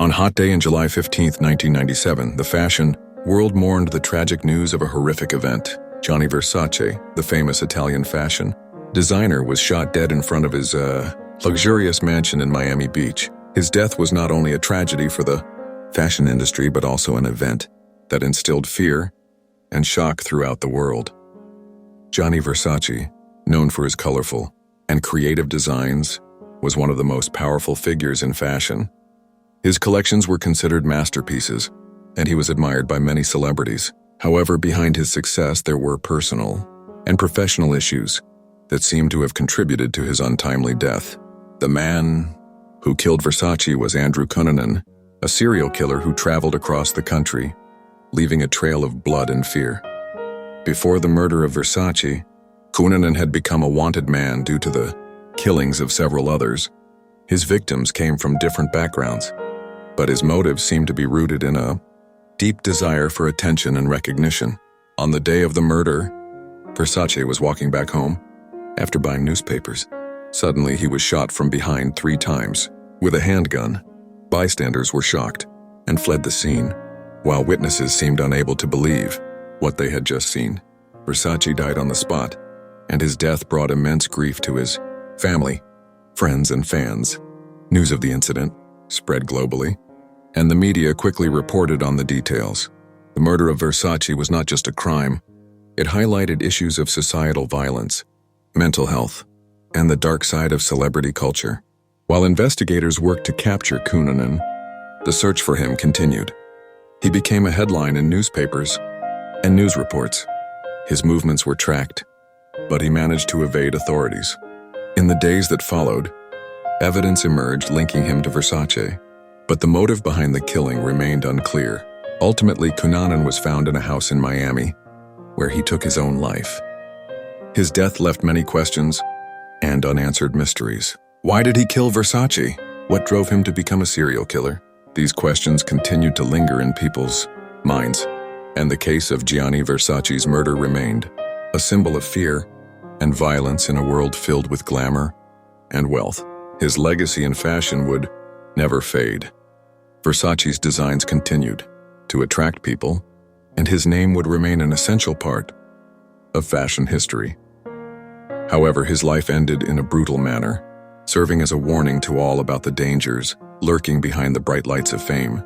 On hot day in July 15, 1997, the fashion world mourned the tragic news of a horrific event. Gianni Versace, the famous Italian fashion designer, was shot dead in front of his luxurious mansion in Miami Beach. His death was not only a tragedy for the fashion industry, but also an event that instilled fear and shock throughout the world. Gianni Versace, known for his colorful and creative designs, was one of the most powerful figures in fashion. His collections were considered masterpieces, and he was admired by many celebrities. However, behind his success, there were personal and professional issues that seemed to have contributed to his untimely death. The man who killed Versace was Andrew Cunanan, a serial killer who traveled across the country, leaving a trail of blood and fear. Before the murder of Versace, Cunanan had become a wanted man due to the killings of several others. His victims came from different backgrounds, but his motives seemed to be rooted in a deep desire for attention and recognition. On the day of the murder, Versace was walking back home after buying newspapers. Suddenly, he was shot from behind 3 times with a handgun. Bystanders were shocked and fled the scene, while witnesses seemed unable to believe what they had just seen. Versace died on the spot, and his death brought immense grief to his family, friends, and fans. News of the incident spread globally, and the media quickly reported on the details. The murder of Versace was not just a crime. It highlighted issues of societal violence, mental health, and the dark side of celebrity culture. While investigators worked to capture Cunanan, the search for him continued. He became a headline in newspapers and news reports. His movements were tracked, but he managed to evade authorities. In the days that followed, evidence emerged linking him to Versace, but the motive behind the killing remained unclear. Ultimately, Cunanan was found in a house in Miami, where he took his own life. His death left many questions and unanswered mysteries. Why did he kill Versace? What drove him to become a serial killer? These questions continued to linger in people's minds, and the case of Gianni Versace's murder remained a symbol of fear and violence in a world filled with glamour and wealth. His legacy in fashion would never fade. Versace's designs continued to attract people, and his name would remain an essential part of fashion history. However, his life ended in a brutal manner, serving as a warning to all about the dangers lurking behind the bright lights of fame.